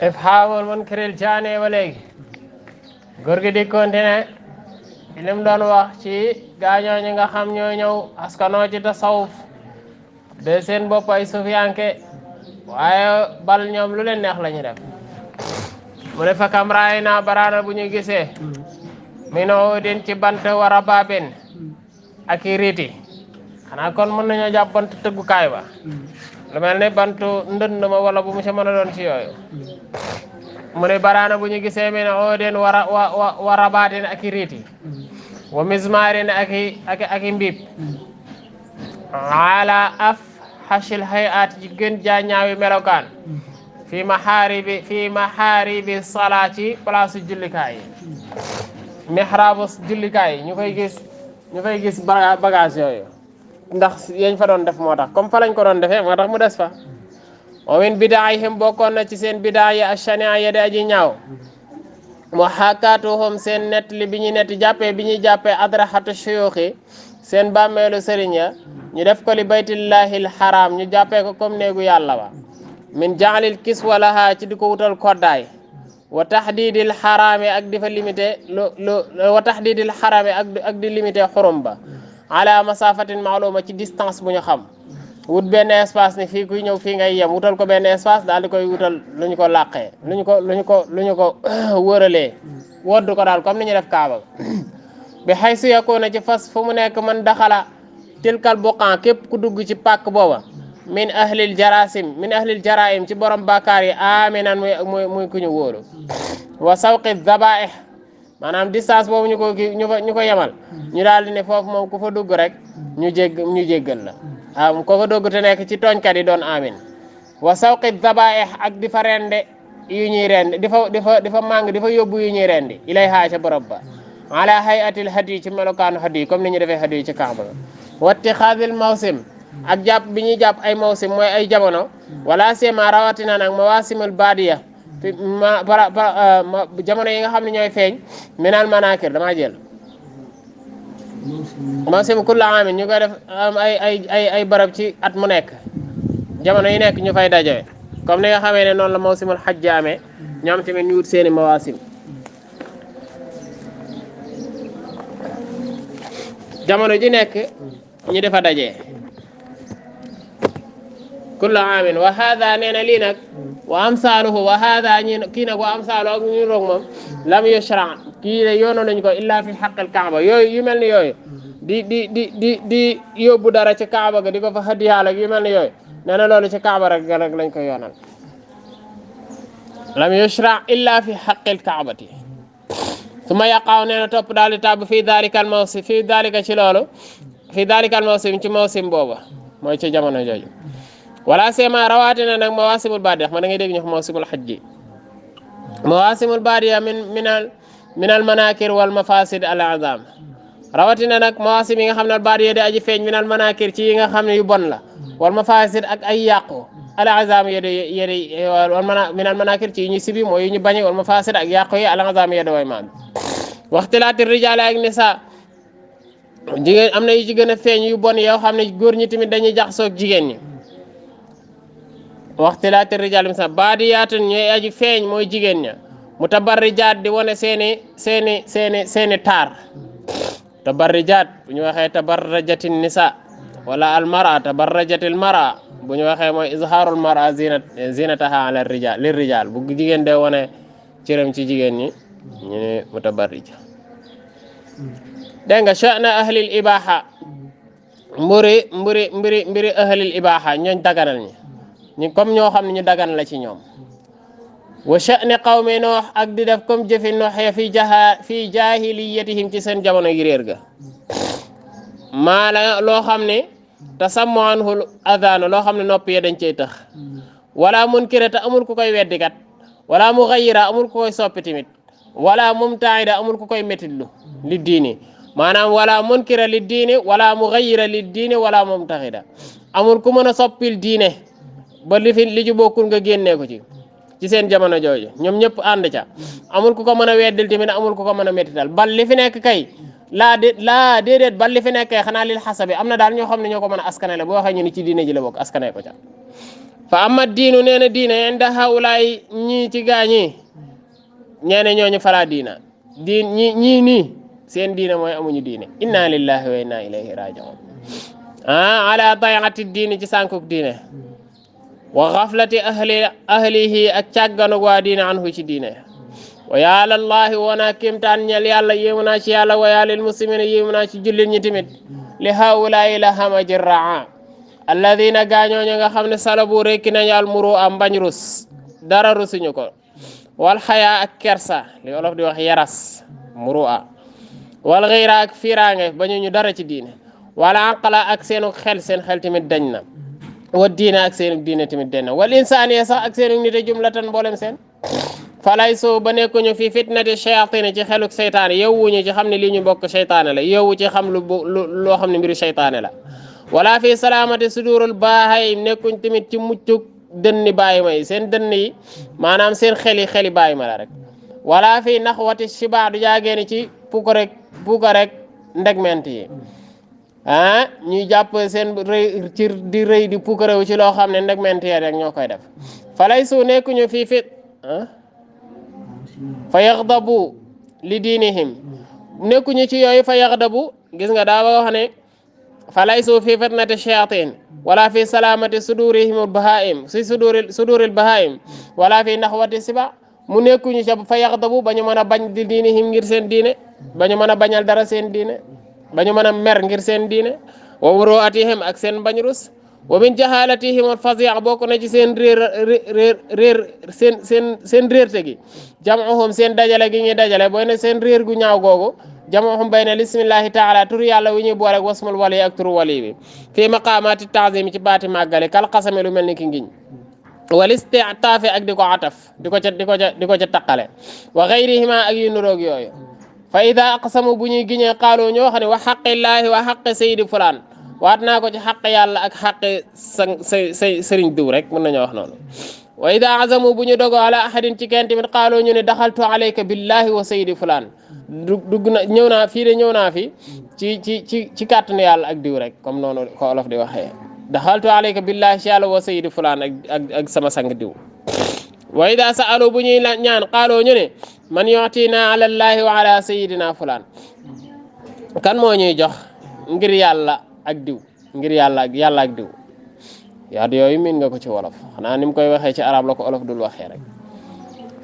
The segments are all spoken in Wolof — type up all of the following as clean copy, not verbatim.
ifhaamul munkiril jaane ba léegi góor gi di continuer lim doon wax ci gaañoo ñi nga xam ñoo ñëw askanoo ci tasawuf de seen bopp ay sufiyanke waaye bal ñoom lu leen neex la ñu def mu ne fa kam raay naa baraana bu ñu gisee mi no din ci bant war a baabin ak i riiti xanaa kon mën nañoo jàpp bant tëggukaay ba lu mel ne bantu ndënd ma wala bu mu ci mën a doon ci yooyu mu ne baraana bu ñu gisee mi no din war a baatin ak i riiti wa mismaarin ak i mbiib ala af xashil hayat ji gën jaa ñaawi melokaan fii maxaaribi salaa ci place jullikaay yi mihraabu jullikaay yi ñu koy gis bagage yooyu ndax yañ fa doon def moo tax comme fa lañ ko doon defee moo tax mu des fa wa min bidaayihim bokkoon na ci seen bidaa yi ashania ya di aji ñaaw mu xaakaatuhum seen nettali bi ñuy netti bi ñuy jàppee adraxatu shuyuuxi seen bàmmeelu sëriñ ya ñu def ko li baytillahil haram ñu jàppee ko comme néegu yàlla ba min jaalil kiswa laha ci di ko wutal koddaay wa tahdidil xaraami ak di fa limité wa tahdidil xaraami ak di limité xurum ba ala masafatin maaluma ci distance bu ñu xam wut benn espace ni fii kuy ñëw fii ngay yem wutal ko benn espace daal di koy wutal lu ñu ko làqee lu ñu ko wëralee woddu ko daal comme ni ñu def kaaba bi xay su yakoona ci fas fu mu nekk man daxala tilkal buqan képp ku dugg ci pàkk booba min ahlil jaraim ci borom bàkkaar yi aminan muy ku ñu wóolu wa sawqi zabaih maanaam distance boobu ñu ko yemal ñu daal di ne foofu moom ku fa dugg rek ñu jéggal la waaw ko fa dugg te nekk ci tooñkat yi doon amin wa sawqi zabaih ak di fa rende yu ñuy rendi di fa màng di fa yóbbu yu ñuy rendi ilayha ca borom ba ala hayatil hadi ci melokaanu hadi comme ni ñu defee hadi ci Kaaba watti xaadil mawsim ak jàpp bi ñuy jàpp ay mawsim mooy ay jamono wala sema rawatina nag mawasimul baadiya jamono yi nga xam ne ñooy feeñ minal manakir damaa jël mawsim kulla amin ñu koy def am ay barab ci at mu nekk jamono yi nekk ñu fay daje comme ni nga xamee ne noonu la mawsimul hajj amee ñoom tamit ñu wut seeni mawasim jamono ji nekk ñu defa daje kullu aamin wa hada nee na lii nag wa amsaaluhu wa hada kii nag wa amsaaluhu ak ñu roog moom lam yushra kii de yoonoo nañ ko illa fi xaqil kaaba yooyu yu mel ni yooyu di yóbbu dara ci kaaba ga di ko fa hadiyaal ak yu mel ni yooyu nee na loolu ci kaaba rek lañ ko yoonal lam yushra illa fi xaqil kaabati suma yaqaaw nee na topp daal di tàbb fii dalikal mawsim ci mawsim booba mooy ci jamono jooju wala sema rawatina nag mawasimul baadiya ma da ngay dégg ñu wax mawsimul hajji mawasimul baadiya minal manakir wal mafasid al azam rawatina nag mawasim yi nga xam ne baadiya di aji feeñ minal manakir ci yi nga xam ne yu bon la wal mafasid ak ay yàqu al azam minal manakir ci yi ñu sibi mooy yu ñu bañe wal mafasid ak yàqu yi al azam yede way maam waxtilaati rijaal ak nisa jigéen am na yu ci gën a feeñ yu bon yoo xam ne góor ñi tamit dañuy jaxasoog jigéen ñi waxtilaati rijaal nisa baadiyaatun ñooy aji feeñ mooy jigéen ña mutabarrijaat di wane seeni taar tabarrijaat bu ñu waxee tabarrajatin nisa wala almara tabarrajatil mara bu ñu waxee mooy izhaarul mara zinataha ala rijal lir rijal bu jigéen de wane cëram ci jigéen ñi ñu ne mutabarrija dégg nga sha'na ahlil ibaha mbiri ahlil ibaha ñooñ daganal ñi comme ñoo xam ne ñu dagan la ci ñoom wa sha'ni qawmi noox ak di def comme jëfi noox ya fi jahiliyatihim ci seen jamono gi réer ga maa la loo xam ne tasammu anhu adhaanu loo xam ne nopp ya dañ cey tax wala munkira te amul ku koy weddikat wala mughayyira amul ku koy soppi tamit wala mumtaida amul ku koy métitlu li diini maanaam wala munkira li diini wala mughayyira li diini wala mumtaida amul ku mën a soppil diine ba li ci bokkul nga génnee ko ci seen jamono jooju ñoom ñëpp ànd ca amul ku ko mën a weddil tamit amul ku ko mën a métital bal li fi nekk kay déedéet bal li fi nekk kay xanaa lil xasabi am na daal ñoo xam ne ñoo ko mën a askanale boo waxee ñu ni ci diine ji la bokk askane ko ca fa amma diinu nee na diine inda hawlaay ñii ci gaañi ñeene ñooñu fala diina ñii nii seen diine mooy amuñu diine inna lillahi wa inna ilayhi raji'un ala dayati diine ci sànkuk diine wa xaflati ahlihi ak càgganug waa diine anhu ci diine wa yaalallahi wona kémtaan ñel yàlla yéemu naa ci yàlla wa yaalil muslimina yéemu naa ci jullit ñi tamit li hawlaay la hamaji raa alladina gaañooñu nga xam ne salabu rekki nañu al muru am bañ rus dara rusuñu ko wal xayaa ak kersa li olof di wax yaras muru a wal xiira ak fiiraange bañu ñu dara ci diine wala aqla ak seenu xel seen xel tamit dañ na wa diine ak seenu diine tamit dañ na wal insaaniya sax ak seenu nite jumlatan mboolem seen falay soo ba nekkuñu fi fitnati shayatin ci xeluk seytaane yowwuñu ci xam ne lii ñu bokk seytaane la yowwu ci xam loo xam ne mbiru seytaane la wala fi salaamati sudurul bahay nekkuñ tamit ci muccuk dënni bàyyi ma yi seen dënn yi maanaam seen xeli bàyyi ma la rek wala fi naxwati shiba du jaageeni ci puko rek ndegment yi ñuy jàpp seen rëy ci di rëy di puko réew ci loo xam ne ndegment yi rek ñoo koy def falay su nekkuñu fii fit fa yaxdabu li diinihim nekkuñu ci yooyu fa yaxdabu gis nga daa wax ne fa laysu fi fitnati shayatin wala fi salamati sudurihim bahaim si suduril bahaim wala fi naxwati siba mu nekkuñu ca fa yaxdabu ba ñu mën a bañ di diinihim ngir seen diine ba ñu mën a bañal dara seen diine ba ñu mën a mer ngir seen diine wa muruatihim ak seen bañ rus wa min jahalatihim al fazia bokk na ci seen seen réerte gi jam'uhum seen dajale gi ñuy dajale booy ne seen réer gu ñaaw googu jam'uhum bayna bismillahi taala turu yàlla wi ñuy boole ak wasmul wali ak turu wali bi fii maqamati ta'zim ci baati màggale kal xasame lu mel ni ki ngiñ wal istitaafi ak di ko ataf di ko ca taqale wa gayrihima ak yu nuroog yooyu fa ida aqsamu bu ñuy giñee qaalu ñoo xam ne wa xaqillaahi wa xaqi sayidi fulaan waat naa ko ci xaq yàlla ak xaqi sëriñ diw rek mën nañoo wax noonu wa ida azamu bu ñu dogo ala ahadin ci kenn tamit qaaloo ñu ne daxaltu alayka billahi wa sayidi fulaan dugg na ñëw naa fii de ñëw naa fi ci kàttanu yàlla ak diw rek comme noonu ko olof di waxee daxaltu alayka billahi ci yàlla wa sayidi fulaan ak sama sang diw wa ida sa'alu bu ñuy ñaan qaaloo ñu ne man yu'tina ala allahi wa ala sayidina fulaan kan moo ñuy jox ngir yàlla ak diw ngir yàlla ak diw yaat yooyu miin nga ko ci wolof xanaa ni mu koy waxee ci arab la ko olof dul waxee rek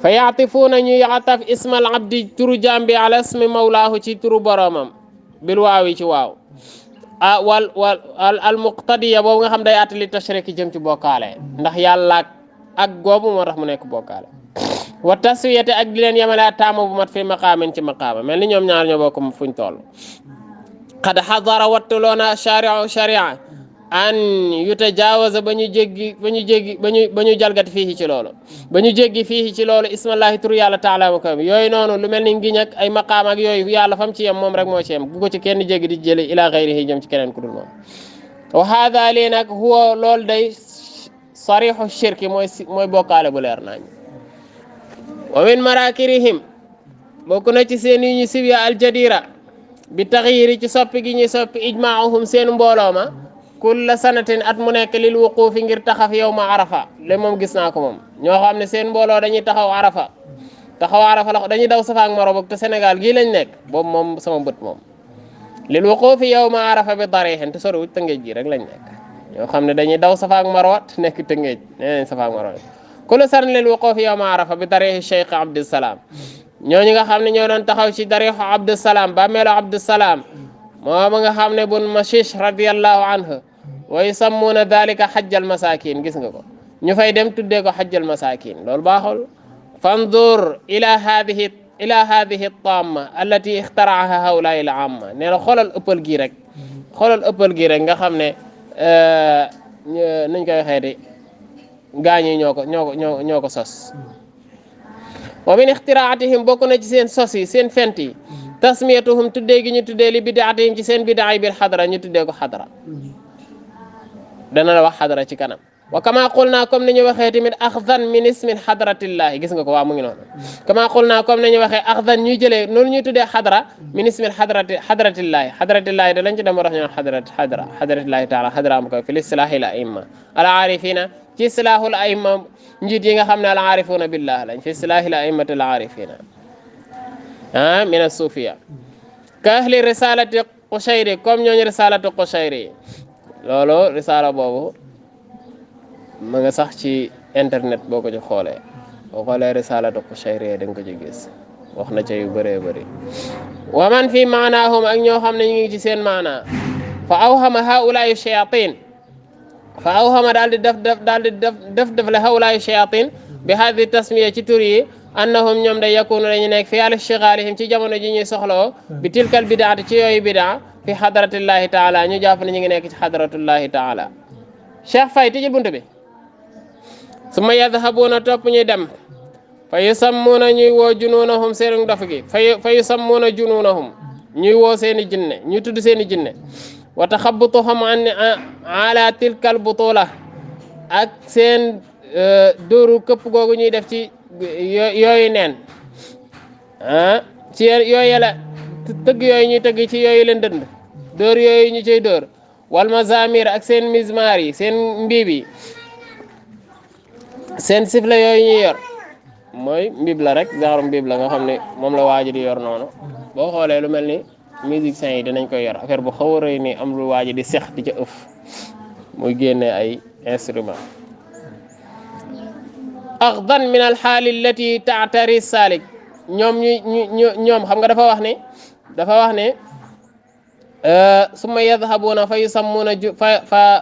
fa yaatifuuna ñu yaataf ismal abdi turu jambi ala ismi mawlaahu ci turu boromam bil waawi ci waaw wal al muqtadiya boobu nga xam day attali tashriki jëm ci bokkaale ndax yàlla ak goobu moo tax mu nekk bokkaale wa taswiyate ak di leen yemale a taama bu mat fi maqaamin ci maqaama mel ni ñoom ñaar ñoo bokk fuñ toll qad xadara wattuloona sharia an yutajaawaza ba ñu jalgati fii ci loolu ba ñu jéggi fii ci loolu ismallahi tur yàlla taala ko yooyu noonu lu mel ni ngiñ ak ay maqaam ak yooyu yàlla fam ci yem moom rek moo ci yem bu ko ci kenn jéggi di jële ila gayrihi jëm ci keneen ku dul moom wa hada lii nag huwa loolu day sarixu shirki mooy bokkaale bu leer nañ wa min marakirihim bokk na ci seen yi ñu sibiya aljadira bi taxyiri ci soppi gi ñuy soppi ijmaahum seen mbooloo ma kulla sanatin at mu nekk lil wuquufi ngir taxaf yow ma arafa le moom gis naa ko moom ñoo xam ne seen mbooloo dañuy taxaw arafa la dañuy daw safa ak marwa te Sénégal gii lañ nekk boobu moom sama bët moom lil wuquufi yow ma arafa bi darixen te soriwuj Tëngéej gi rek lañ nekk ñoo xam ne dañuy daw safa ak marwa te nekk Tëngéej nee nañ safa ak marwa kulla sanatin lil wuquufi yow ma arafa bi darixi Cheikh Abdusalaam ñooñu nga xam ne ñoo doon taxaw ci darixu Abdusalaam ba meelo Abdusalaam moom nga xam ne bun Mashish radiyallahu anhu wa yusammuuna dalika xajjal masakin gis nga ko ñu fay dem tuddee ko xajjal masakin loolu baaxul fandur ila hadihi tamma allati ixtaraaha hawlaai al amma nee na xoolal ëppal gii rek nga xam ne nuñ koy waxee de gaañi ñoo ko sos wa min ixtiraatihim bokk na ci seen sos yi seen fent yi tasmiyatuhum tuddee gi ñu tuddee li bidaatihim ci seen bidaay bil xadra ñu tuddee ko xadra dana la wax xadra ci kanam wa kama qulna comme ni ñu waxee tamit axdan min ismin xadratillahi gis nga ko waaw mu ngi noonu kama qulna comme ni ñu waxee axdan ñuy jëlee noonu ñuy tuddee xadra min ismin xadratillahi da lañ ci dem wax ñu xadratillahi taala xadra am ko fi listilahi la imma al aarifina ci islaahul aima njiit yi nga xam ne al aarifuuna billah lañ fi islaahil aimati al aarifina min as-suufiya ka ahli risalati Qushayri comme ñooñu risalatu Qushayri loolu risala boobu ma nga sax ci internet boo ko ci xoolee boo xoolee risalatu Qushayri da nga ko ci gis wax na ca yu bëree bëri wa man fi maanaahum ak ñoo xam ne ñu ngi ci seen maana fa awhama haulaayu shayatin fa awhama daal di def la haulaayu shayatin bi hadi tasmiya ci tur yi annahum ñoom day yakunu dañu nekk fi al ishtighalihim ci jamono ji ñuy soxloo bi tilkal bidaati ci yooyu bidaa fi hadratillahi taala ñu jàpp ne ñu ngi nekk ci hadratullahi taala Cheikh Faye tijji bunt bi summa yadhabuna topp ñuy dem fa yusammuna ñuy woo jununahum seen dof gi fa yusammuna jununahum ñuy woo seeni jinne ñuy tudd seeni jinne wa taxabutuhum ala tilkal butula ak seen dóoru këpp googu ñuy def ci yooyu neen ci yooyu la tëgg yooyu ñuy tëgg ci yooyu leen dënd dóor yooyu ñu cay dóor wal mazamir ak seen mizmar yi seen mbiib yi seen sifla yooyu ñuy yor mooy mbiib la rek genre mbiib la nga xam ne moom la waaji di yor noonu boo xoolee lu mel ni musiciens yi dinañ koy yor affaire bu xaw a rëy ni am lu waaji di sex di ca ëf muy génne ay instrument axdan min al xaali allati taatari salik ñoom ñoom xam nga dafa wax ne summa yadhabuna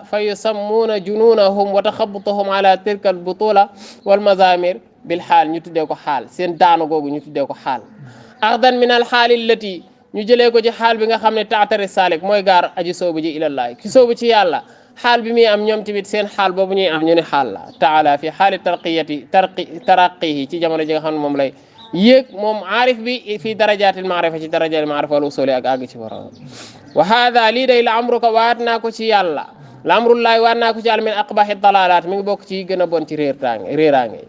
fa yusammuna jununahum wa taxabutuhum ala tilka al butula wal mazamir bil xaal ñu tuddee ko xaal seen daanu googu ñu tuddee ko xaal axdan min al xaali allati ñu jëlee ko ci xaal bi nga xam ne taatari salik mooy gaar aji soobu ji ilallaah ki soobu ci yàlla xaal bi muy am ñoom tamit seen xaal boobu ñuy am ñu ne xaal la taala fi xaali taraqihi ci jamono ji nga xam ne moom lay yéeg moom aarif bi fi darajatil maarifa ci darajatil maarifa wal usuli ak àgg ci borom wa hada lii day la amruka waat naa ko ci yàlla la amrullahi waat naa ko ci yàlla min aqbahi dalalat mi ngi bokk ci gën a bon ci réeraange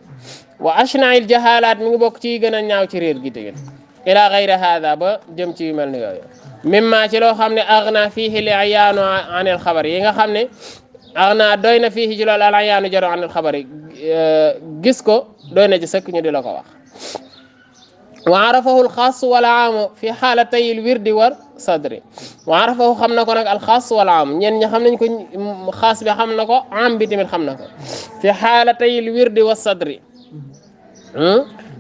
wa ashnail jahalaat mi ngi bokk ci gën a ñaaw ci réer gi tégén ila gayri hada ba jëm ci yu mel ni yooyu mimma ci loo xam ne agna fiihi li ayaanu anil xabar yi nga xam ne agna doy na fiihi ci loolu al ayaanu jaro anil xabar yi gis ko doy na ci sëkk ñu di la ko wax wa arafahu alxaas wal aam fi xaalatay wirdi war sadri wa arafahu xam na ko nag alxaas wal aam ñen ñi xam nañ ko xaas bi xam na ko am bi tamit xam na ko fi xaalatay wirdi war sadri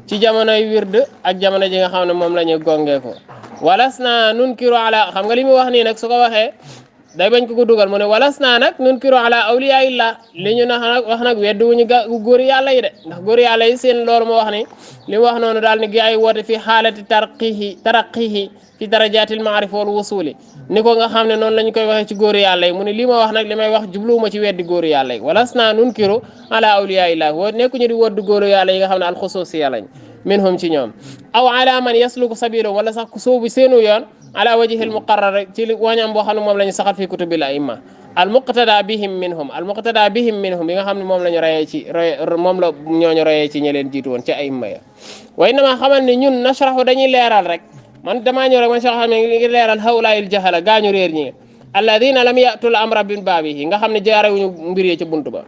ci jamonoy wird ak jamono ji nga xam ne moom la ñu gongee ko walas naa nunkiru ala xam nga li mu wax nii nag su ko waxee day bañ ko dugal mu ne walas naa nag nunkiru ala awliya illah li ñu wax nag weddu wuñu góori yàlla yi de ndax góori yàlla yi seen loolu moo wax ni li mu wax noonu daal ni gi ay woote fi xaalati taraqihi fi darajatil maarif wal wusuli ni ko nga xam ne noonu la ñu koy waxee ci góori yàlla yi mu ne li ma wax nag li may wax jubluwuma ci weddi góori yàlla yi walas naa nunkiru ala awliya illah woo nekkuñu di woddu góori yàlla yi nga xam ne alxususiya lañ minhum ci ñoom aw ala man yasluku sabilum wala sax ku soobu seenu yoon ala wajhil muqarrar ci wañam boo xam ne moom la ñu saxat fi kutubil aimma al muqtada bihim minhum yi nga xam ne moom la ñu rayee ci moom la ñooñu rayee ci ñi leen jiitu woon ci aimma ya way na ma xamal ne ñun nashrahu dañuy leeral rek man damaa ñëw rek man Cheikh xam ne ngi leeral hawlaayil jahala gaañu réer ñi alladina lam yatul amra bin baabihi nga xam ne jaarewuñu mbir yi ci buntu ba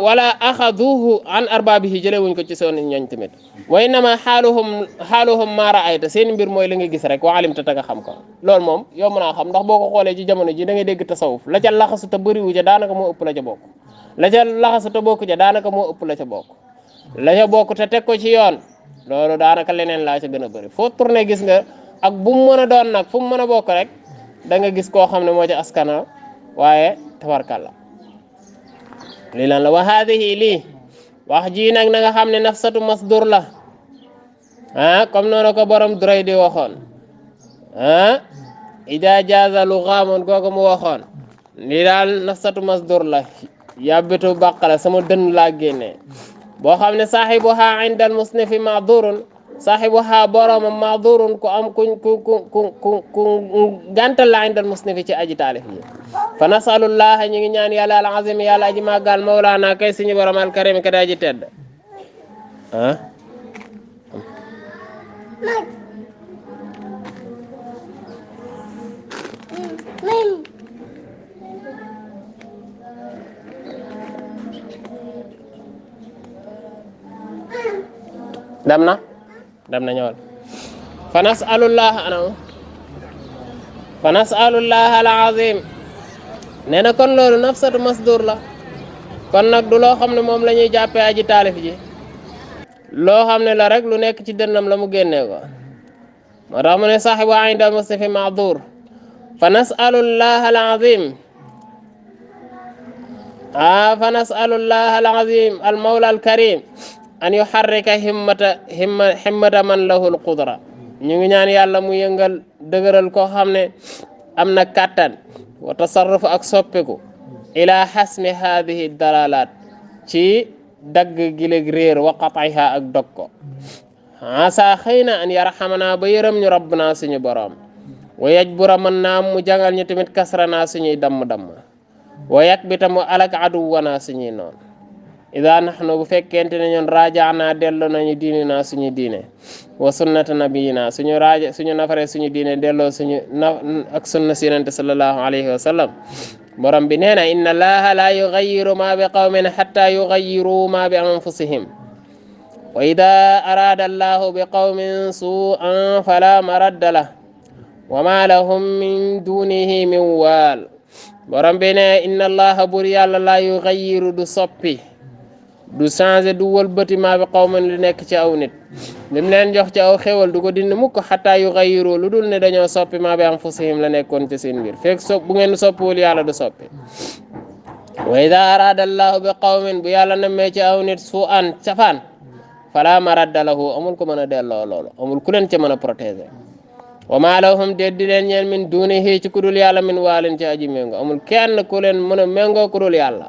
wala axaduhu an arbaabihi jëlewuñ ko ci seen ñooñ tamit way nama xaaluhum maa raayta seen mbir mooy la nga gis rek wa alimta ta nga xam ko loolu moom yomb naa xam ndax boo ko xoolee ci jamono ji da ngay dégg tasawuf la ca laxasu te bëriwu ca daanaka moo ëpp la ca bokk la ca laxasu te bokk ca daanaka moo ëpp la ca bokk la ca bokk te teg ko ci yoon loolu daanaka leneen laa ca gën a bëri foo tourné gis nga ak bu mu mën a doon nag fu mu mën a bokk rek da nga gis koo xam ne moo ca askana waaye tabarkàlla lii lan la wa haadihi lii wax ji nag na nga xam ne nafsatu masdur la comme noonu ko borom duray di waxoon ida jaaza lu xaamoon googu mu waxoon lii daal nafsatu masdur la yàbbitu bàqala sama dënn laa génnee boo xam ne saaxibuha inda al musnifi maadurun saaxibuha boromam maadurun ku am ku gàntal la inda al musnifi ci aji taalif yi fa nasalullah ñu ngi ñaan yàlla al azim yàlla aji màggal mawlaana kay suñu borom al karim ka aji tedd dem na ñëwal fa nasalullah ana fa nasalullah alazim nee na kon loolu nafsatu masdur la kon nag du loo xam ne moom la ñuy jàppee aji taalif ji loo xam ne la rek lu nekk ci dënnam la mu génnee ko moo tax mu ne saaxibu inda mustafi maadur fa nasalullah alazim fa nasalullah alazim almawla alkarim an yuharrika himmata man lahu alqudra ñu ngi ñaan yàlla mu yëngal dëgëral koo xam ne am na kàttan wa tasarruf ak soppiku ila xasmi hadihi dalalat ci dagg gileg réer wa qat'iha ak dog ko asa xëy na an yarhamana ba yërëm ñu rabbuna suñu borom wa yajbura mën naa mu jàngal ñu tamit kasrana suñuy damm-damm wa yakbita mu alak aduwana suñuy noon ida nahnu bu fekkente ne ñoon rajaana delloo nañu diine naa suñu diine wa sunnata nabiyina suñu nafare suñu diine delloo suñu ak sunna si yonente sallallahu alayhi wa sallam borom bi nee na inna allaha la yughayyiru ma bi qawmin hatta yughayyiru ma bi anfusihim wa ida arada allahu bi qawmin su'an fala maradda lah wa ma lahum min dunihi min waal borom bi ne inna allaha bur yàlla la yughayyiru du soppi du changé du wëlbati maa bi qawman lu nekk ci aw nit lim leen jox ci aw xewal du ko dindi mukk xataa yu xayiru lu dul ne dañoo soppi maa bi anfusihim la nekkoon ci seen biir fekk bu ngeen soppiwul yàlla du soppi wa ida arada allahu bi qawmin bu yàlla nammee ci aw nit su an safaan fala maradda lahu amul ko mën a delloo loolu amul ku leen ca mën a protéger wa maa lahum déet di leen ñeen min dunihi ci kudul yàlla min waalin ci aji méngo amul kenn ku leen mën a méngoo kudul yàlla